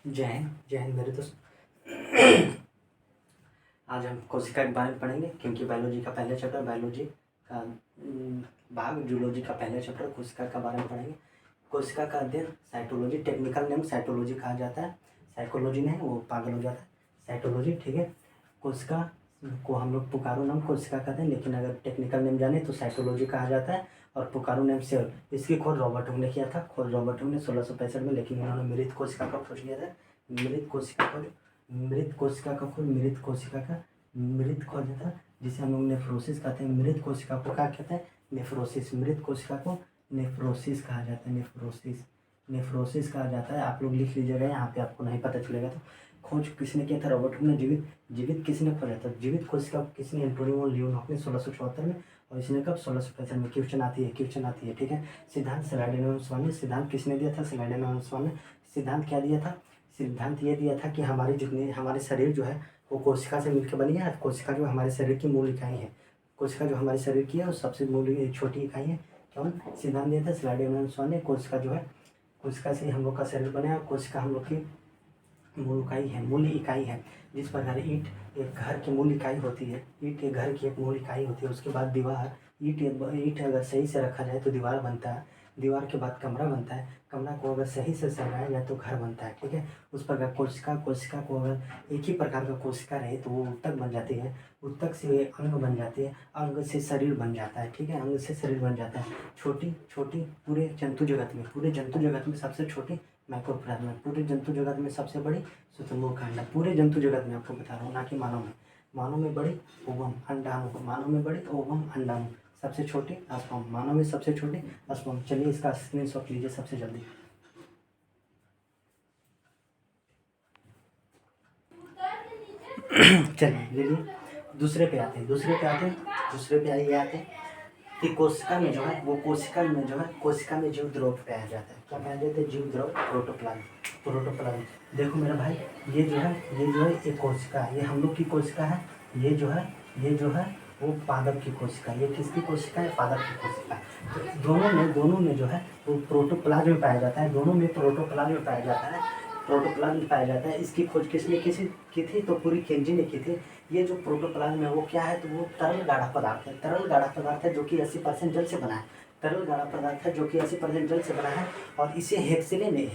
जय हिंद मेरे दोस्त। आज हम कोशिका के बारे में पढ़ेंगे, क्योंकि बायोलॉजी का पहला चैप्टर, बायोलॉजी का भाग जूलॉजी का पहला चैप्टर कोशिका का बारे में पढ़ेंगे। कोशिका का अध्ययन साइटोलॉजी, टेक्निकल नेम साइटोलॉजी कहा जाता है। साइकोलॉजी नहीं, वो पागल हो जाता है। साइटोलॉजी, ठीक है। कोशिका को हम लोग पुकारू नाम कोशिका कहते हैं, लेकिन अगर टेक्निकल नेम जाने तो साइटोलॉजी कहा जाता है। और पुकारू नेम सेल, इसकी खोज रॉबर्ट हुक ने किया था। खोज रॉबर्ट हुक ने 1665 में, लेकिन उन्होंने मृत कोशिका का खोज किया था। मृत कोशिका का खोज मृत खोजा था, जिसे हम लोग नेफ्रोसिस कहते हैं। मृत कोशिका को क्या कहते हैं? नेफ्रोसिस। मृत कोशिका को नेफ्रोसिस कहा जाता है। नेफ्रोसिस कहा जाता है। आप लोग लिख लीजिएगा, यहाँ पे आपको नहीं पता चलेगा तो। खोज किसने किया था? रॉबर्ट हुक ने। जीवित किसने खोजा था? जीवित कोशिका को किसने? एंटोनियो लियोनॉफ ने 1674 में। और इसने कब? 1665 में। क्वेश्चन आती है, ठीक है। सिद्धांत स्लाइडेनोव्स ने। सिद्धांत किसने दिया था? स्लाइडेनोव्स ने। सिद्धांत क्या दिया था? सिद्धांत ये दिया था कि हमारे शरीर जो है वो कोशिका से मिलकर बनी है। कोशिका जो हमारे शरीर की मूल इकाई है, कोशिका जो हमारे शरीर की है वो सबसे मूल छोटी इकाई है। कौन? सिद्धांत दिया था स्लाइडेनोव्स ने। कोशिका जो है, कोशिका से हम लोग का शरीर बना है। कोशिका हम लोग की मूल इकाई है। जिस प्रकार ईंट एक घर की मूल इकाई होती है, ईंट एक घर की एक मूल इकाई होती है। उसके बाद दीवार, ईंट अगर सही से रखा जाए तो दीवार बनता है। दीवार के बाद कमरा बनता है। कमरा को अगर सही से सजाया जाए तो घर बनता है, ठीक है। उस प्रकार कोशिका को अगर एक ही प्रकार का कोशिका रहे तो वो ऊतक बन जाती है। ऊतक से अंग बन जाती है। अंग से शरीर बन जाता है, ठीक है। अंग से शरीर बन जाता है। छोटी पूरे जंतु जगत में सबसे छोटी माइक्रोप्लाज्मा। पूरे जंतु जगत में सबसे बड़ी शुतुरमुर्ग। पूरे जंतु जगत में आपको बता रहा हूँ, ना कि मानव में बड़ी ओवम अंडाणु। मानव में बड़ी ओवम अंडाणु। सबसे छोटी अस्पर्म। मानव में सबसे छोटी अस्पर्म। चलिए इसका स्क्रीनशॉट लीजिए सबसे जल्दी। चलिए ले लीजिए। दूसरे पे आते हैं कि कोशिका में जो है कोशिका में जीव द्रव पाया जाता है। क्या पाया जाता है? जीव द्रव, प्रोटोप्लाज्म। देखो मेरा भाई, ये जो है एक कोशिका है। ये हम लोग की कोशिका है। ये जो है वो पादप की कोशिका। ये किसकी कोशिका है? पादप की कोशिका। तो दोनों में जो है वो प्रोटोप्लाज्म में पाया जाता है। दोनों में प्रोटोप्लाज्म पाया जाता है। इसकी खोज किसने की थी? तो पूरी केंजी ने की थी। ये जो प्रोटोप्लाज्म है वो क्या है? तो वो तरल गाढ़ा पदार्थ है जो कि 80% जल से बना है। और इसे हेक्सेले ने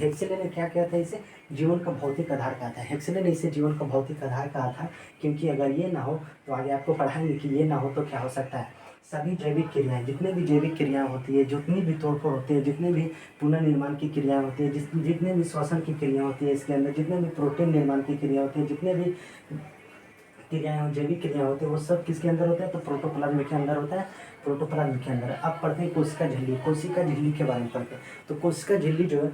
क्या कहता है? इसे जीवन का भौतिक आधार कहा था। हेक्सेले ने इसे जीवन का भौतिक आधार कहा था, क्योंकि अगर ये ना हो तो आगे आपको पढ़ाएंगे कि ये ना हो तो क्या हो सकता है। सभी जैविक क्रियाएं, जितने भी जैविक क्रियाएं होती है, जितनी भी तोड़फोड़ होती है, जितने भी पुनर्निर्माण की क्रियाएं होती है, जितने भी श्वसन की क्रिया होती है इसके अंदर, जितने भी प्रोटीन निर्माण की क्रिया होती है, जितने भी क्रियाएं जैविक क्रिया होती है, वो सब किसके अंदर होता है? तो प्रोटोप्लाज्म के अंदर होता है। प्रोटोप्लाज्म के अंदर। अब पढ़ते हैं कोशिका झिल्ली के बारे में पढ़ते हैं। तो कोशिका झिल्ली जो है,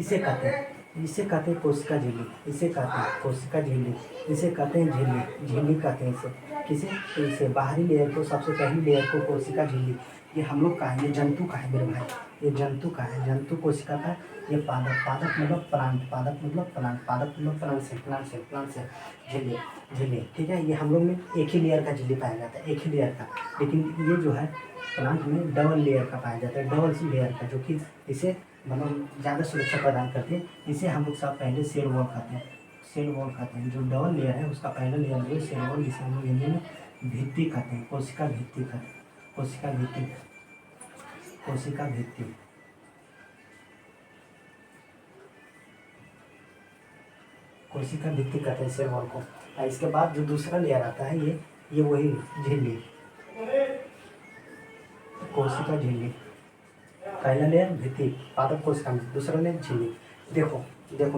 इसे कहते हैं कोशिका झिल्ली। इसे कहते हैं झिल्ली कहते हैं इसे। किसे? तो इसे बाहरी लेयर को, सबसे पहली लेयर को कोशिका झिल्ली। ये हम लोग का है, ये जंतु का है मेरे भाई। ये जंतु का है, जंतु कोशिका का। ये पादप मतलब प्लांट से झिल्ली, ठीक है। ये हम लोग में एक ही लेयर का झिल्ली पाया जाता है, एक ही लेयर का। लेकिन ये जो है प्लांट में डबल लेयर का पाया जाता है, डबल लेयर का, जो कि इसे मतलब ज़्यादा सुरक्षा प्रदान करती है। इसे हम लोग सब पहले सेल वॉल कहते हैं। जो डबल लेयर है उसका पहला लेयर जो है सेल वॉल, जिसे हम लोग हिंदी में भित्ति कहते हैं। कोशिका भित्ति कहते हैं सेल वॉल को। और इसके बाद जो दूसरा लेयर आता है, ये वही झिल्ली, कोशिका झिल्ली। पहला लेयर भित्ति, पादप कोशिका में। दूसरा लेयर झिल्ली। देखो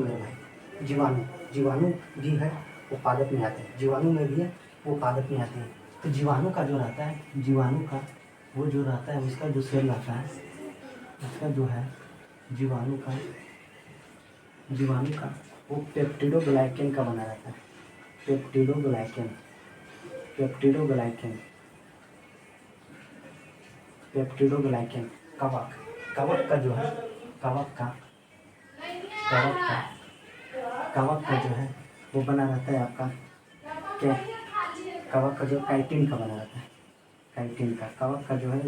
मेरे भाई, जीवाणु भी है, वो पादप में आते हैं। जीवाणु में भी है, वो पादप में आते हैं। तो जीवाणु का जो रहता है, उसका जो सेल रहता है, उसका जो है जीवाणु का वो पेप्टिडोग्लाइकेन का बना रहता है। पेप्टिडोग्लाइकेन। कवक का जो है, कवक का जो है वो बना रहता है आपका क्या? कवक का जो काइटिन का बना रहता है। कवक का जो है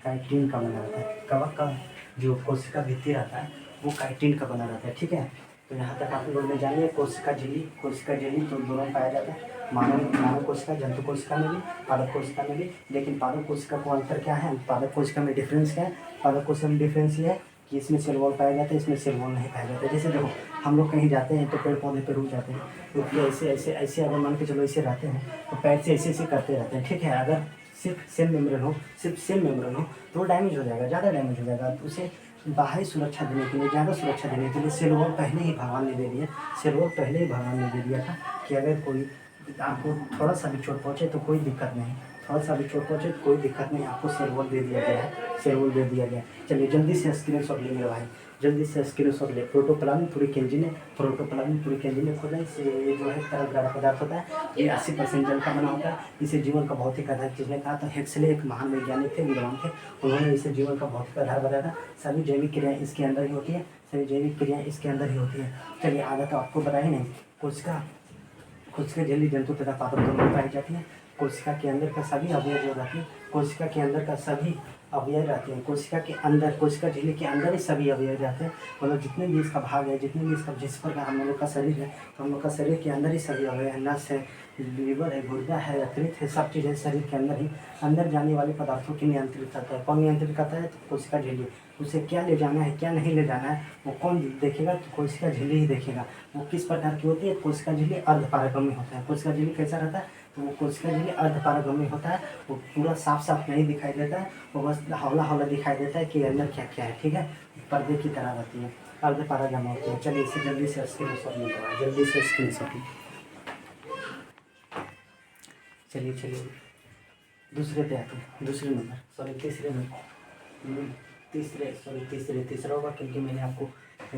काइटिन का बना रहता है। कवक का जो कोशिका भित्ति रहता है वो काइटिन का बना रहता है, ठीक है। तो यहाँ तक आप लोग ने जानिए कोशिका झिल्ली तो दोनों में पाया जाता है, मानव कोशिका, जंतु कोशिका में भी, पादप कोशिका में भी। लेकिन पादप कोशिका को अंतर क्या है, पादप कोशिका में डिफरेंस क्या है, पादप कोशिका में डिफरेंस ये है कि इसमें सेल वॉल पाया जाता है, इसमें सेल वॉल नहीं पाया जाता है। जैसे देखो हम लोग कहीं जाते हैं तो पेड़ पौधे पे रुक जाते हैं, तो ऐसे ऐसे ऐसे अगर मान के चलो ऐसे रहते हैं तो पैर से ऐसे ऐसे करते रहते हैं, ठीक है। अगर सिर्फ सेल मेम्ब्रेन हो तो वो डैमेज हो जाएगा, ज़्यादा डैमेज हो जाएगा। तो उसे बाहरी सुरक्षा देने के लिए, ज़्यादा सुरक्षा देने के लिए सेल वॉल पहले ही भगवान ने दे दिया था कि अगर कोई आपको थोड़ा सा भी चोट पहुँचे तो कोई दिक्कत नहीं, आपको सेल वॉल दे दिया गया है। चलिए जल्दी से स्क्रीनशॉट ले मेरे भाई, जल्दी से स्क्रीनशॉट ले। प्रोटोप्लाज्म पूरी एंजिन है खोला। इससे ये जो है तरल द्रव पदार्थ होता है, ये 80% जल का बना होता है। इसे जीवन का भौतिक आधार किसने कहा था, हेक्सले एक महान वैज्ञानिक थे, विद्वान थे, उन्होंने इसे जीवन का भौतिक आधार बताया था। सभी जैविक क्रियाएँ इसके अंदर ही होती है, चलिए आधा तो आपको पता ही नहीं। कोशिका झिल्ली जंतु तथा पादप दोनों में पाई जाती है। कोशिका के अंदर का सभी अवयव जो रहते हैं, कोशिका के अंदर कोशिका झिल्ली के अंदर ही सभी अवयव रहते हैं। मतलब जितने भी इसका भाग है, जिस प्रकार हम लोग का शरीर है, तो हम लोग का शरीर के अंदर ही सभी अवयव है। नस है, लीवर है, गुर्दा है, यकृत है, सब चीज़ें शरीर के अंदर जाने वाले पदार्थों की नियंत्रित करता है। कौन नियंत्रित करता है, तो कोशिका झिल्ली। उसे क्या ले जाना है, क्या नहीं ले जाना है, वो कौन देखेगा, तो कोशिका झिल्ली ही देखेगा। वो किस प्रकार की होती है, कोशिका झिल्ली अर्धपारगम्य होता है। कोशिका झिल्ली कैसा रहता है, तो वो कोशिका झिल्ली अर्धपारगम्य होता है। वो पूरा साफ नहीं दिखाई देता है, वो बस हौला दिखाई देता है कि अंदर क्या क्या है, ठीक है। पर्दे की तरह रहती है, अर्धपारगम्य होती है। चलिए इसे जल्दी से स्क्रीनशॉट लें। चलिए दूसरे पे आते हैं, तीसरा होगा, क्योंकि मैंने आपको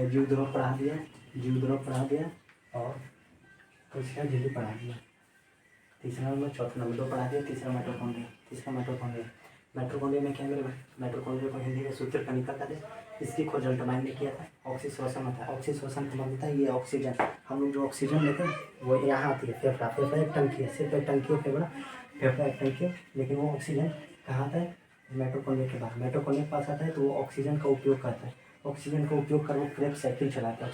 जीवद्रोह पढ़ा दिया और कोशिका झिल्ली पढ़ा दिया। तीसरा नंबर, चौथा नंबर 2 पढ़ा दिया। तीसरा माइटोकॉन्ड्रिया में क्या मेरे भाई, माइटोकॉन्ड्रिया को हिंदी में सूत्र कणिका कहते हैं। इसकी खोज अल्टमान ने किया था। ऑक्सीश्वसन होता है, ऑक्सीश्वसन का मतलब होता है ये ऑक्सीजन, हम लोग जो ऑक्सीजन लेते हैं वो यहाँ आती है, फेफड़ा एक टंकी है, सिर्फ एक टंकी है, फेफड़ा एक टंकी है। लेकिन वो ऑक्सीजन कहाँ आता है, माइटोकॉन्ड्रिया के पास आता है। तो वो ऑक्सीजन का उपयोग करता है, ऑक्सीजन का उपयोग कर वो क्रेब्स साइकिल चलाता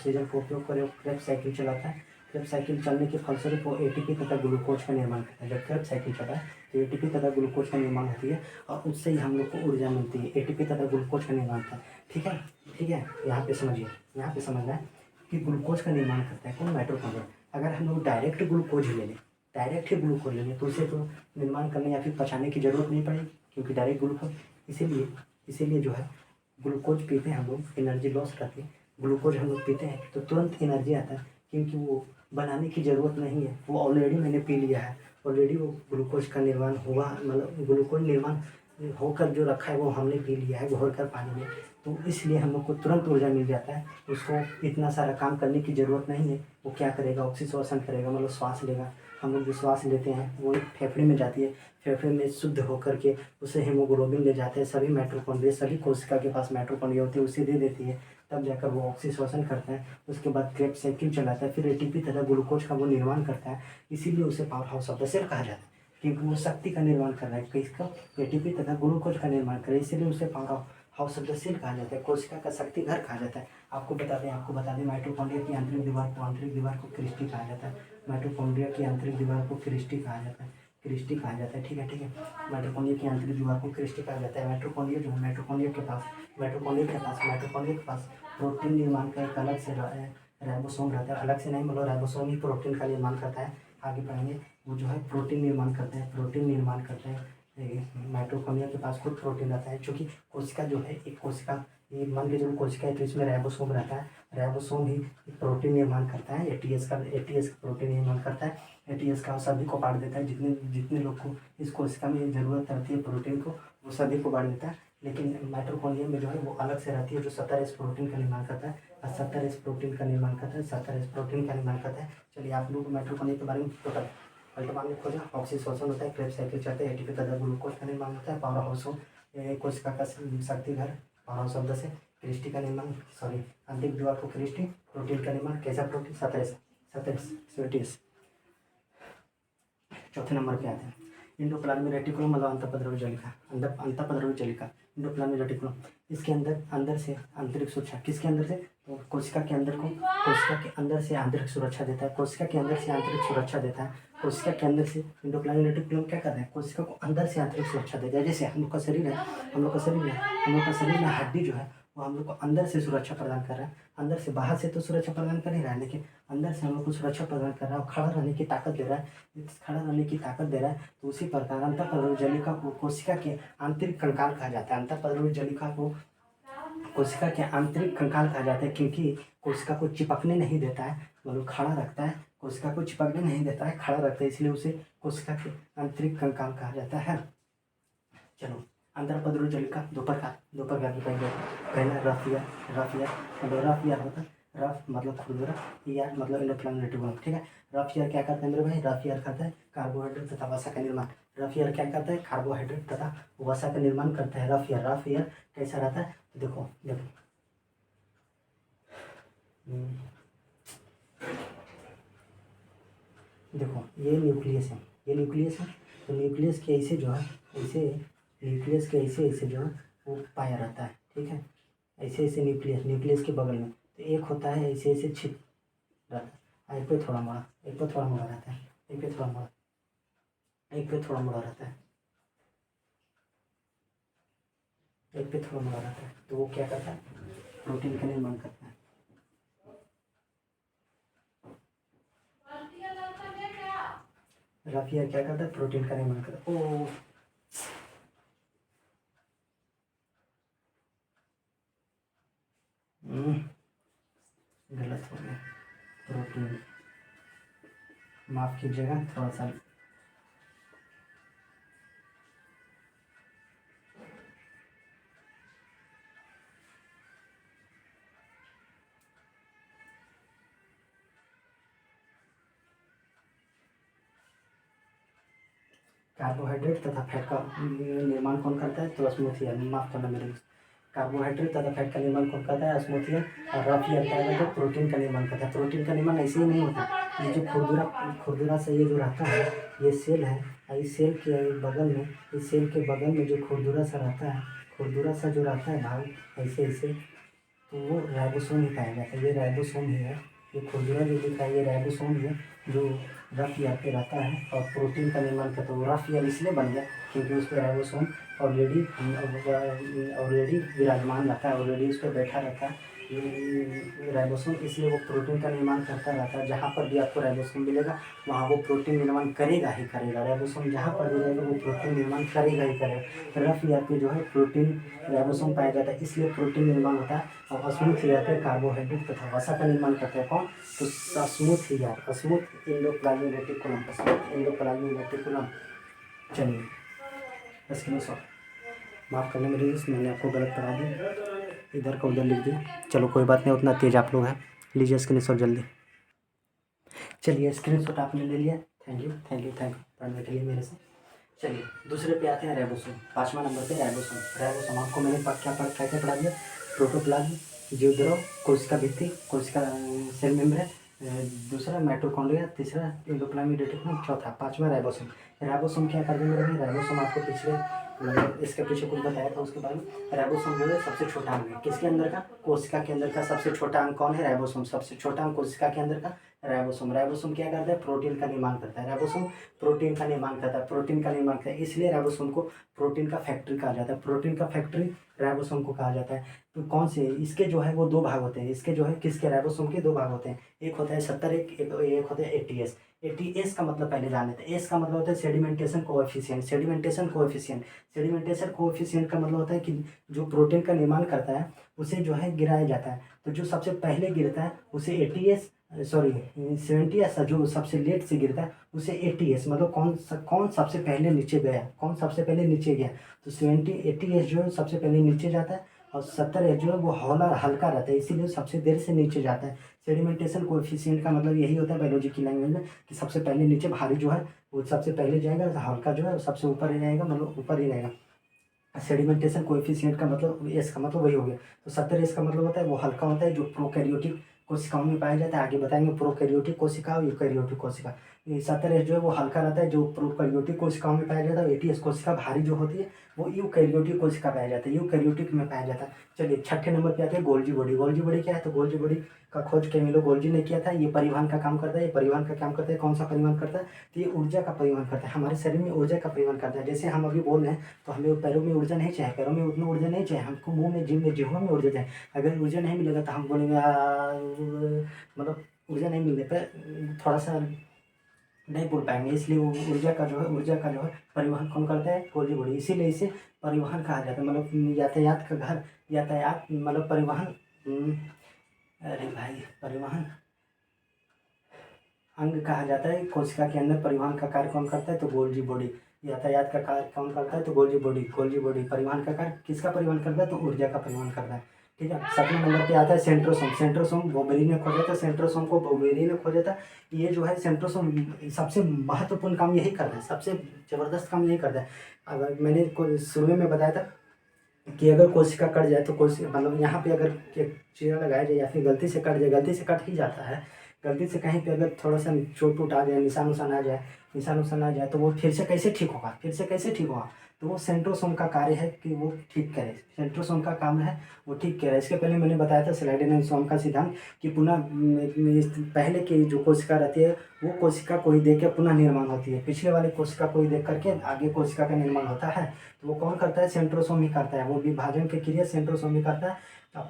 है। क्रेब्स साइकिल चलने के फलस्वरूप वो एटीपी तथा ग्लूकोज का निर्माण करता है। जब क्रेब्स साइकिल चला है तो एटीपी तथा ग्लूकोज का निर्माण होती है और उससे ही हम लोग को ऊर्जा मिलती है। एटीपी तथा ग्लूकोज का निर्माण होता है, ठीक है। यहाँ पे समझना है कि ग्लूकोज का निर्माण करता है कौन, माइटोकॉन्ड्रिया। अगर हम लोग डायरेक्ट ही ग्लूकोज ले लें तो उसे तो निर्माण करने या फिर पचाने की जरूरत नहीं पड़ेगी, क्योंकि डायरेक्ट ग्लूकोज। इसीलिए जो है ग्लूकोज पीते हैं हम लोग, एनर्जी लॉस करके ग्लूकोज हम लोग पीते हैं तो तुरंत एनर्जी आता है, क्योंकि वो बनाने की ज़रूरत नहीं है, वो ऑलरेडी मैंने पी लिया है। ऑलरेडी वो ग्लूकोज का निर्माण हुआ, मतलब ग्लूकोज निर्माण होकर जो रखा है वो हमने पी लिया है घोल कर पानी में। तो इसलिए हम लोग को तुरंत ऊर्जा मिल जाता है, उसको इतना सारा काम करने की ज़रूरत नहीं है। वो क्या करेगा, ऑक्सीश्वसन करेगा, मतलब श्वास लेगा। हम लोग जो श्वास लेते हैं वो फेफड़े में जाती है, फेफड़े में शुद्ध होकर के उसे हीमोग्लोबिन ले जाते हैं। सभी माइटोकॉन्ड्रिया, सभी कोशिका के पास माइटोकॉन्ड्रिया होती है, उसे दे देती है, तब जाकर वो ऑक्सीश्वसन करता है। उसके बाद क्रेब्स साइकिल चलाता है, फिर एटीपी तथा ग्लूकोज का वो निर्माण करता है। इसीलिए उसे powerhouse of the cell कहा जाता है, क्योंकि वो शक्ति का निर्माण कर रहा है, किसका, एटीपी तथा ग्लूकोज का निर्माण कर रहा है, इसीलिए उसे powerhouse of the cell कहा जाता है, कोशिका का शक्ति घर कहा जाता है। आपको बता दें माइटोकॉन्ड्रिया की आंतरिक दीवार को क्रिस्टी कहा जाता है। माइटोकॉन्ड्रिया की आंतरिक दीवार को क्रिस्टी कहा जाता है, ठीक है। माइटोकॉन्ड्रिया की आंतरिक दीवार को क्रिस्टी कहा जाता है। माइटोकॉन्ड्रिया के पास प्रोटीन निर्माण का एक अलग से राइबोसोम रहता है, अलग से नहीं, मतलब राइबोसोम ही प्रोटीन का निर्माण करता है। आगे पढ़ेंगे, वो जो है प्रोटीन निर्माण करते हैं। माइटोकॉन्ड्रिया के पास खुद प्रोटीन रहता है, क्योंकि कोशिका जो है, एक कोशिका, ये मान के चलो कोशिका है तो इसमें राइबोसोम रहता है, राइबोसोम ही प्रोटीन निर्माण करता है। एटीएस का प्रोटीन निर्माण करता है, एटीएस का सभी को बांट देता है। जितने लोग को इस कोशिका में ज़रूरत रहती है प्रोटीन को, वो सभी को बांट देता है। लेकिन माइटोकॉन्ड्रिया में जो है वो अलग से रहती है, जो 70S प्रोटीन का निर्माण करता है, और 70S प्रोटीन का निर्माण करता है। चलिए आप लोग माइटोकॉन्ड्रिया के बारे में टोटल अल्टमान ने खोजा। ऑक्सीश्वसन होता है, क्रेब्स साइकिल चलते हैं, एटीपी तथा ग्लूकोज का निर्माण होता है, पावर हाउस कोशिका का शक्ति घर, पावर हाउस शब्द से क्रिस्टी का निर्माण, आंतरिक दीवार को क्रिस्टी, प्रोटीन का निर्माण, कैसा प्रोटीन, 70S। चौथे नंबर पे आते हैं, इंडोप्लाज्मिक रेटिकुलम मतलब अंतःपद्रव्य जलिका, अंतःपद्रव्य जलिका, इंडोप्लाज्मिक रेटिकुलम। इसके अंदर से आंतरिक सुरक्षा, किसके अंदर से? तो कोशिका के अंदर को, कोशिका के अंदर से आंतरिक सुरक्षा देता है, कोशिका के अंदर से आंतरिक सुरक्षा देता है, कोशिका के अंदर से। इंडोप्लाज्मिक रेटिकुलम क्या करता है? कोशिका को अंदर से आंतरिक सुरक्षा देता है। जैसे हम लोग का शरीर है, हम लोग का शरीर में हड्डी जो है वो हम लोग को अंदर से सुरक्षा प्रदान कर रहा है, अंदर से। बाहर से तो सुरक्षा प्रदान कर ही रहा है, लेकिन अंदर से हम लोग को सुरक्षा प्रदान कर रहा है और खड़ा रहने की ताकत दे रहा है, खड़ा रहने की ताकत दे रहा है। तो उसी प्रकार अंतःपद्रव्य जलिका को कोशिका के आंतरिक कंकाल कहा जाता है। अंतःपद्रव्य जलिका को कोशिका के आंतरिक कंकाल कहा जाता है, क्योंकि कोशिका को चिपकने नहीं देता है, मतलब खड़ा रखता है, कोशिका को चिपकने नहीं देता है, खड़ा रखता है, इसलिए उसे कोशिका के आंतरिक कंकाल कहा जाता है। चलो, अंतःपद्रव्य जलिका दो प्रकार की पाई जाती है। पहला रफ ईयर, मतलब रफ ईयर होता है, रफ मतलब खुरदुरा, ईयर मतलब इंडोप्लाज्मिक रेटिकुलम, ठीक है। रफ ईयर क्या करता है मेरे भाई? रफ ईयर करता है कार्बोहाइड्रेट तथा वसा का निर्माण। रफ ईयर क्या करता है? कार्बोहाइड्रेट तथा वसा का निर्माण करता है। रफ ईयर कैसा रहता है? तो देखो देखो ये न्यूक्लियस है, तो न्यूक्लियस के ऐसे जो है, न्यूक्लियस के ऐसे जो है वो पाया रहता है, ठीक है। ऐसे न्यूक्लियस के बगल में, तो एक होता है ऐसे छिप रहता है, एक पे थोड़ा मोड़ा रहता है, एक पे थोड़ा मोड़ा रहता है, तो वो क्या करता है? प्रोटीन का निर्माण करता है। रफ ईयर क्या करता है? प्रोटीन का निर्माण करता है। ओ गलत हो गया, प्रोटीन, माफ कीजिएगा थोड़ा सा। कार्बोहाइड्रेट तथा फैट का निर्माण कौन करता है? तो स्मूथियर, माफ करना मेरे। कार्बोहाइड्रेट तथा फैट का निर्माण कौन करता है? स्मूथियर। और रफ ईयर क्या करता है? प्रोटीन का निर्माण करता है। प्रोटीन का निर्माण ऐसे ही नहीं होता, ये जो खुरदुरा से ये जो रहता है, ये सेल है, इस सेल के बगल में जो खुरदुरा सा रहता है, खुरदुरा सा जो रहता है भाग ऐसे, तो वो राइबोसोम ही पाया जाता है। ये राइबोसोम ही है, ये खुरदुरा जो दिख रहा है ये राइबोसोम ही है, जो रफ ईयर पे रहता है और प्रोटीन का निर्माण करता है। वो रफ ईयर इसलिए बन गया क्योंकि उस पर राइबोसोम ऑलरेडी विराजमान रहता है, ऑलरेडी उस पर बैठा रहता है ये राइबोसोम, इसलिए वो प्रोटीन का निर्माण करता रहता है। जहाँ पर भी आपको राइबोसोम मिलेगा वहाँ वो प्रोटीन निर्माण करेगा ही करेगा। राइबोसोम जहाँ पर भी रहेगा वो प्रोटीन निर्माण करेगा ही करेगा। रफ ईयर पे जो है प्रोटीन राइबोसोम पाया जाता है, इसलिए प्रोटीन निर्माण होता है। और स्मूथ ईयर पे कार्बोहाइड्रेट तथा वसा का निर्माण करता है कौन? तो smooth year, smooth endoplasmic reticulum. चलिए, स्क्रीनशॉट, माफ़ करना मेरे दोस्त, मैंने आपको गलत पढ़ा दिया, इधर का उधर लिख दिया। चलो कोई बात नहीं, उतना तेज आप लोग हैं, लीजिए स्क्रीनशॉट जल्दी। चलिए स्क्रीनशॉट आपने ले लिया, थैंक यू पढ़ने के लिए मेरे से। चलिए दूसरे पे आते हैं, राइबोसोम। 5वां नंबर पे राइबोसोम आपको मैंने क्या पढ़ा दिया? प्रोटोप्लाज्म, जीवद्रव, कोशिका भित्ति, कोशिका सेल मेम्ब्रेन, दूसरा माइटोकॉन्ड्रिया, तीसरा एंडोप्लाज्मिक रेटिकुलम, चौथा 5वां राइबोसोम। राइबोसोम क्या कर देंगे? राइबोसोम आपको पिछले मतलब इसके पीछे कुछ बताया था उसके बारे में। राइबोसोम जो है सबसे छोटा अंग है, किसके अंदर का? कोशिका के अंदर का सबसे छोटा अंग कौन है? राइबोसोम। सबसे छोटा अंग कोशिका के अंदर का राइबोसोम क्या करता है? प्रोटीन का निर्माण करता है। राइबोसोम प्रोटीन का निर्माण करता है, इसलिए राइबोसोम को प्रोटीन का फैक्ट्री कहा जाता है। प्रोटीन का फैक्ट्री राइबोसोम को कहा जाता है। तो कौन से इसके जो है वो 2 भाग होते हैं, इसके जो है किसके? राइबोसोम के 2 भाग होते हैं, एक होता है 70, एक होता है 80S। 80S का मतलब पहले जान लेते हैं। एस का मतलब होता है सेडिमेंटेशन कोएफिशिएंट। सेडिमेंटेशन कोएफिशिएंट का मतलब होता है कि जो प्रोटीन का निर्माण करता है उसे जो है गिराया जाता है, तो जो सबसे पहले गिरता है उसे 70S, जो सबसे लेट से गिरता है उसे 80S, मतलब कौन सबसे पहले नीचे गया, तो 80S जो है सबसे पहले नीचे जाता है, और 70S जो है वो हल्का रहता है, इसीलिए सबसे देर से नीचे जाता है। सेडिमेंटेशन कोएफिशिएंट का मतलब यही होता है बायोलॉजी की लैंग्वेज में, कि सबसे पहले नीचे भारी जो है वो सबसे पहले जाएगा, हल्का जो है वो सबसे ऊपर ही रहेगा, मतलब ऊपर ही रहेगा। सेडिमेंटेशन कोएफिशिएंट का मतलब एस का मतलब वही हो गया। तो 70S का मतलब होता है वो हल्का होता है, जो प्रोकैरियोटिक कोशिकाओं में पाया जाता है। आगे बताएंगे प्रोकैरियोटिक कोशिका और यूकैरियोटिक कोशिका। 17S जो है वो हल्का रहता है, जो प्रोकैरियोटिक कोशिकाओं में पाया जाता है। 80S कोशिका भारी जो होती है वो यूकैरियोटिक कोशिका पाया जाता है, यूकैरियोटिक में पाया जाता है। चलिए छठे नंबर पे आते हैं गोल्जी बॉडी। गोल्जी बॉडी क्या है? तो गोल्जी बॉडी का खोज कैमिलो गोल्जी ने किया था। ये परिवहन का काम करता है। ये परिवहन का काम करता है। कौन सा परिवहन करता है? तो ये ऊर्जा का परिवहन करता है, हमारे शरीर में ऊर्जा का परिवहन करता है। जैसे हम अभी बोल रहे हैं तो हमें पैरों में ऊर्जा नहीं चाहिए, पैरों में उतना ऊर्जा नहीं चाहिए, हमको मुंह में जीभ में जिह्वा में ऊर्जा चाहिए। अगर ऊर्जा नहीं मिलेगा तो हम बोलेंगे मतलब ऊर्जा नहीं मिलने पर थोड़ा सा नहीं बोल पाएंगे। इसलिए वो ऊर्जा का जो है परिवहन कौन करता है? Golgi body. इसीलिए इसे परिवहन कहा जाता है, मतलब यातायात का घर, यातायात मतलब परिवहन। अरे भाई, परिवहन अंग कहा जाता है। कोशिका के अंदर परिवहन का कार्य कौन करता है? तो गोल्जी बॉडी। यातायात का कार्य कौन करता है? तो गोल्जी बॉडी। गोल्जी बॉडी परिवहन का कार्य किसका परिवहन करता है? तो ऊर्जा का परिवहन करता है। ठीक है। 7वें नंबर पे आता है सेंट्रोसोम। सेंट्रोसोम बोबेरी ने खोजा था। सेंट्रोसोम को बोबेरी ने खोजा था। ये जो है सेंट्रोसोम सबसे महत्वपूर्ण काम यही करता है, सबसे जबरदस्त काम यही करता है। अगर मैंने शुरू में बताया था कि अगर कोशिका कट जाए तो कोशिका मतलब यहाँ पे अगर चीरा लगाया जाए या फिर गलती से कट जाए, गलती से कट ही जाता है, गलती से कहीं पे अगर थोड़ा सा चोट वोट आ जाए, निशान आ जाए तो वो फिर से कैसे ठीक होगा? तो वो सेंट्रोसोम का कार्य है कि वो ठीक करे। सेंट्रोसोम का काम है वो ठीक करे। इसके पहले मैंने बताया था स्लाइडेन का सिद्धांत कि पुनः पहले की जो कोशिका रहती है वो कोशिका को ही देख के पुनः निर्माण होती है, पिछले वाली कोशिका को ही देख करके आगे कोशिका का निर्माण होता है। तो वो कौन करता है? सेंट्रोसोम ही करता है। वो विभाजन की क्रिया सेंट्रोसोम ही करता है।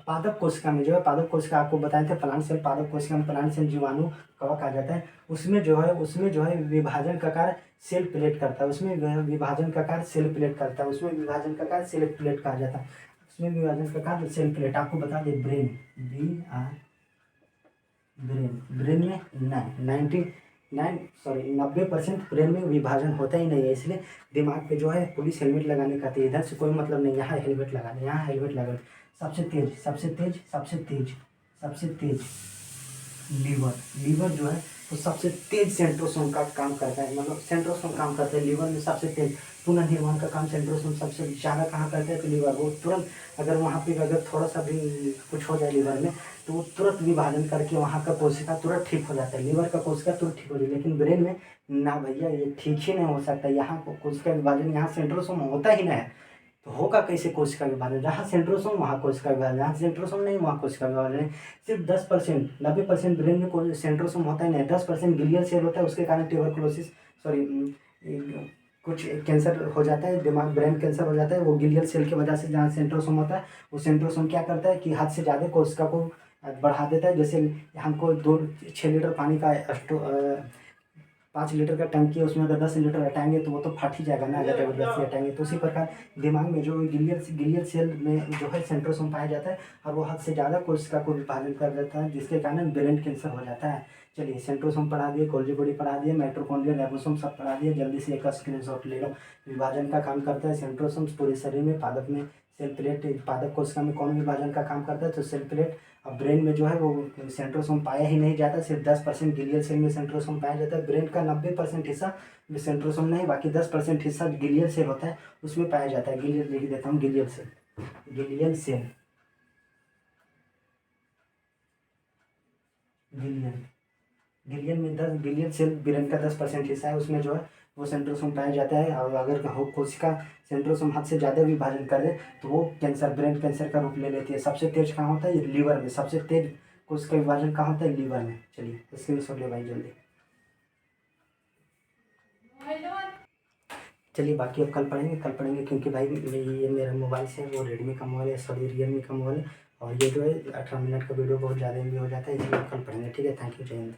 पादप कोशिका में जो है, पादप कोशिका आपको बताए थे प्लांट सेल, पादप कोशिका में प्लांट सेल जीवाणु कवक आ जाता है। उसमें जो है विभाजन का कार्य सेल प्लेट करता है। उसमें विभाजन का कार्य सेल प्लेट करता है। उसमें विभाजन का कार्य सेल प्लेट कहा जाता है। उसमें विभाजन का कार्य सेल प्लेट। आपको बता दें ब्रेन, ब्रेन में 90% ब्रेन में विभाजन होता ही नहीं है। इसलिए दिमाग पे जो है पुलिस हेलमेट लगाने का, इधर से कोई मतलब नहीं, यहाँ हेलमेट लगाने। सबसे तेज लीवर जो है वो सबसे तेज सेंट्रोसोम का काम करता है, मतलब सेंट्रोसोम काम करता है लीवर में सबसे तेज। पुनर्निर्माण का काम सेंट्रोसोम सबसे ज़्यादा कहाँ करता है? तो लीवर। वो तुरंत अगर वहाँ पे अगर थोड़ा सा भी कुछ हो जाए लीवर में तो वो तुरंत विभाजन करके वहाँ का कोशिका तुरंत ठीक हो जाता है, लीवर का कोशिका तुरंत ठीक हो जाए। लेकिन ब्रेन में ना भैया, ये ठीक ही नहीं हो सकता। यहाँ कोशिका विभाजन, यहाँ सेंट्रोसोम होता ही नहीं है, तो होगा कैसे कोशिका विभाजन? जहाँ सेंट्रोसोम वहाँ कोशिका विभाजन, जहाँ सेंट्रोसोम नहीं वहाँ कोशिका विभाजन है। सिर्फ 10%, 90% ब्रेन में कोई सेंट्रोसोम होता ही नहीं। 10% ग्लियल सेल होता है, उसके कारण ट्यूबरकुलोसिस कुछ कैंसर हो जाता है, दिमाग ब्रेन कैंसर हो जाता है। वो ग्लियल सेल की वजह से जहाँ सेंट्रोसोम होता है, वो सेंट्रोसोम क्या करता है कि हद से ज़्यादा कोशिका को बढ़ा देता है। जैसे हमको 6 लीटर पानी का 5 लीटर का टंकी है, उसमें अगर 10 लीटर हटाएंगे तो वो तो फट ही जाएगा ना, अगर जबरदस्ती हटाएंगे। तो उसी प्रकार दिमाग में जो ग्लियल सेल में जो है सेंट्रोसोम पाया जाता है और वो हद से ज़्यादा कोशिका को विभाजन कर देता है, जिसके कारण ब्रेन कैंसर हो जाता है। चलिए सेंट्रोसोम पढ़ा दिए, गोल्जी बॉडी पढ़ा दिए, माइटोकॉन्ड्रिया, राइबोसोम सब पढ़ा दिए। जल्दी से एक स्क्रीनशॉट ले लो। विभाजन का काम करता है सेंट्रोसोम पूरे शरीर में। पादप में सेल प्लेट, पादप कोशिका में कौन विभाजन का काम करता है? तो सेल प्लेट। अब ब्रेन में जो है वो सेंट्रोसोम पाया ही नहीं जाता, सिर्फ 10% ग्लियल सेल में सेंट्रोसोम पाया जाता है। ब्रेन का 90% हिस्सा में सेंट्रोसोम नहीं, बाकी 10% हिस्सा ग्लियल सेल होता है, उसमें पाया जाता है। ग्लियल लिख देता हूँ, ग्लियल सेल। गिलियन में 10 गिलियन सेल ब्रेन का 10% हिस्सा है, उसमें जो है वो सेंट्रोसोम पाया जाता है। और अगर कोशिका सेंट्रोसोम हद से ज़्यादा विभाजन करे तो वो कैंसर, ब्रेन कैंसर का रूप ले लेती है। सबसे तेज कहाँ होता है? ये लीवर में। सबसे तेज कोशिका विभाजन कहाँ होता है? लीवर में। चलिए स्क्रीनशॉट ले भाई जल्दी। चलिए बाकी अब कल पढ़ेंगे क्योंकि भाई ये मेरा मोबाइल से वो रेडमी का मोबाइल है, सॉरी रियलमी का मोबाइल है, और ये जो है 18 मिनट का वीडियो बहुत ज़्यादा एमबी हो जाता है, इसलिए कल पढ़ेंगे। ठीक है, थैंक यू, जय हिंद।